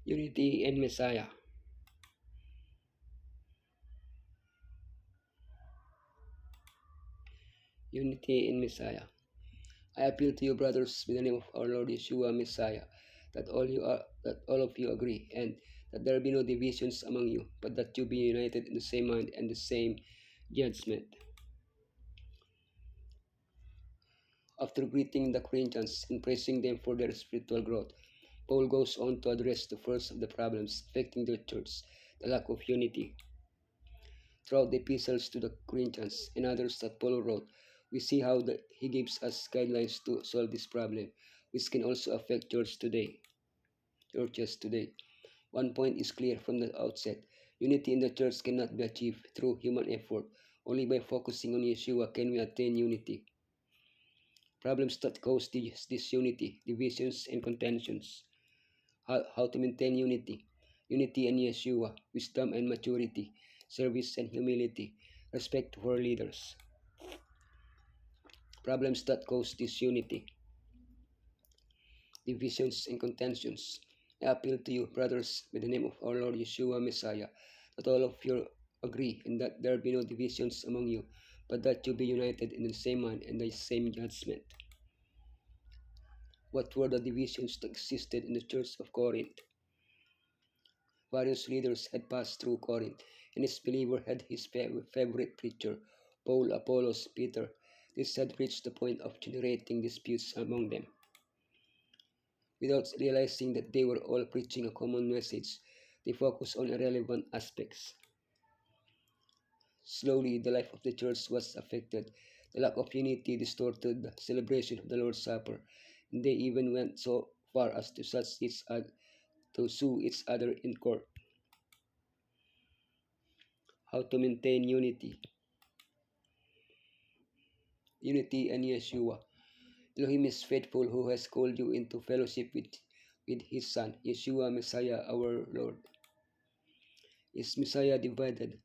Unity in Messiah. Unity in Messiah. I appeal to you, brothers, in the name of our Lord Yeshua Messiah, that all of you agree, and that there be no divisions among you, but that you be united in the same mind and the same judgment. After greeting the Corinthians and praising them for their spiritual growth, Paul goes on to address the first of the problems affecting the church, the lack of unity. Throughout the epistles to the Corinthians and others that Paul wrote, we see how he gives us guidelines to solve this problem, which can also affect churches today. One point is clear from the outset. Unity in the church cannot be achieved through human effort. Only by focusing on Yeshua can we attain unity. Problems that cause disunity, divisions, and contentions. How to maintain unity. Unity in Yeshua, wisdom and maturity, service and humility, respect for leaders. Problems that cause disunity, divisions, and contentions. I appeal to you, brothers, by the name of our Lord Yeshua Messiah, that all of you agree and that there be no divisions among you, but that you be united in the same mind and the same judgment. What were the divisions that existed in the church of Corinth? Various leaders had passed through Corinth, and each believer had his favorite preacher, Paul, Apollos, Peter. This had reached the point of generating disputes among them. Without realizing that they were all preaching a common message, they focused on irrelevant aspects. Slowly, the life of the church was affected. The lack of unity distorted the celebration of the Lord's Supper, and they even went so far as to sue each other in court. How to maintain unity? Unity and Yeshua. Elohim is faithful who has called you into fellowship with his Son, Yeshua Messiah our Lord. Is Messiah divided?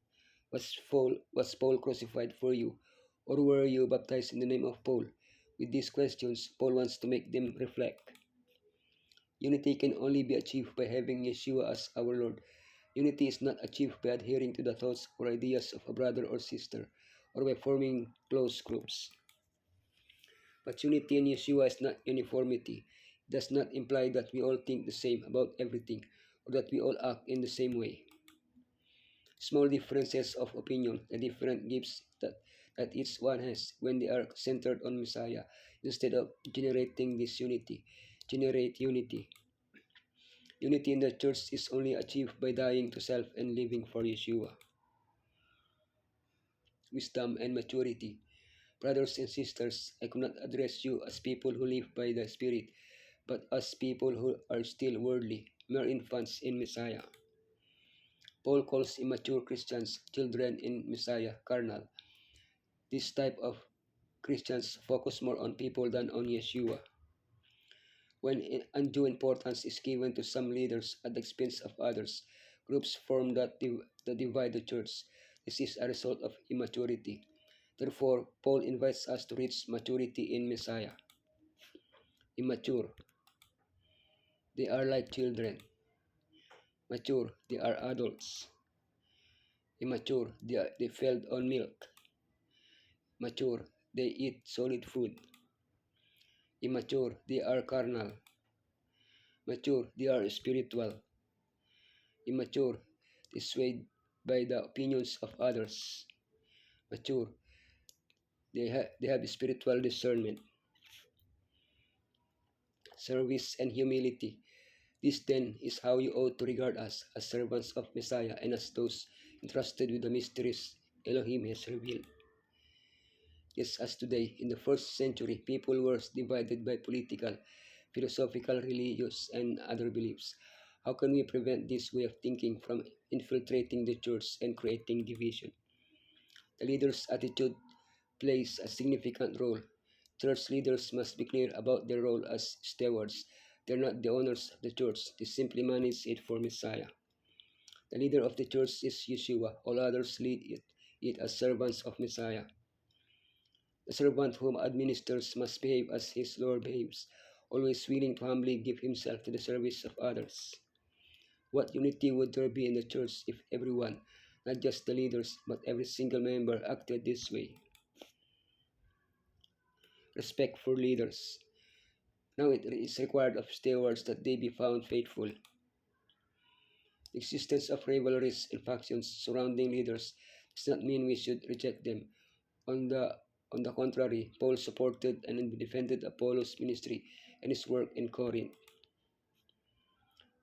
Was Paul crucified for you? Or were you baptized in the name of Paul? With these questions, Paul wants to make them reflect. Unity can only be achieved by having Yeshua as our Lord. Unity is not achieved by adhering to the thoughts or ideas of a brother or sister, or by forming close groups. But unity in Yeshua is not uniformity. It does not imply that we all think the same about everything, or that we all act in the same way. Small differences of opinion, the different gifts that each one has when they are centered on Messiah, instead of generating disunity, generate unity. Unity in the church is only achieved by dying to self and living for Yeshua. Wisdom and maturity. Brothers and sisters, I could not address you as people who live by the Spirit, but as people who are still worldly, mere infants in Messiah. Paul calls immature Christians children in Messiah, carnal. This type of Christians focus more on people than on Yeshua. When undue importance is given to some leaders at the expense of others, groups form that divide the church. This is a result of immaturity. Therefore, Paul invites us to reach maturity in Messiah. Immature, they are like children. Mature, they are adults. Immature, they fed on milk. Mature, they eat solid food. Immature, they are carnal. Mature, they are spiritual. Immature, they swayed by the opinions of others. Mature, they have spiritual discernment. Service and humility. This then is how you ought to regard us as servants of Messiah and as those entrusted with the mysteries Elohim has revealed. Just as today, in the first century, people were divided by political, philosophical, religious, and other beliefs. How can we prevent this way of thinking from infiltrating the church and creating division? The leader's attitude plays a significant role. Church leaders must be clear about their role as stewards. They're not the owners of the church, they simply manage it for Messiah. The leader of the church is Yeshua, all others lead it as servants of Messiah. The servant whom administers must behave as his Lord behaves, always willing to humbly give himself to the service of others. What unity would there be in the church if everyone, not just the leaders, but every single member acted this way? Respect for leaders. Now it is required of stewards that they be found faithful. The existence of rivalries and factions surrounding leaders does not mean we should reject them. On the on the contrary, Paul supported and defended Apollos' ministry and his work in Corinth.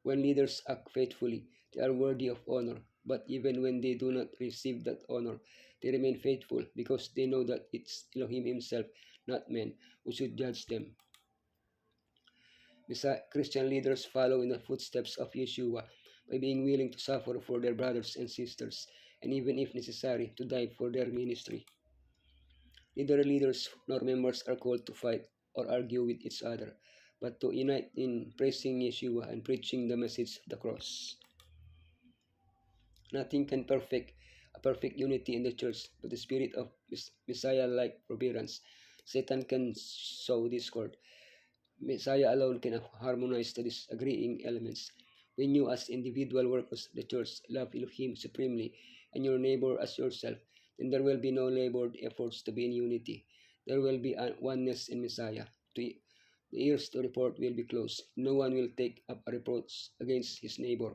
When leaders act faithfully, they are worthy of honor. But even when they do not receive that honor, they remain faithful because they know that it's Elohim Himself, not men, who should judge them. Christian leaders follow in the footsteps of Yeshua by being willing to suffer for their brothers and sisters, and even if necessary, to die for their ministry. Neither leaders nor members are called to fight or argue with each other, but to unite in praising Yeshua and preaching the message of the cross. Nothing can perfect a perfect unity in the church but the spirit of Messiah-like forbearance. Satan can sow discord. Messiah alone can harmonize the disagreeing elements. When you, as individual workers of the church, love Elohim supremely and your neighbor as yourself, then there will be no labored efforts to be in unity. There will be a oneness in Messiah. The ears to report will be closed. No one will take up a reproach against his neighbor.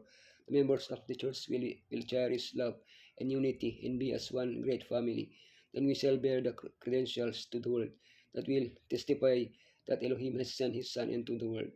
The members of the church will cherish love and unity and be as one great family. Then we shall bear the credentials to the world that will testify that Elohim has sent his Son into the world.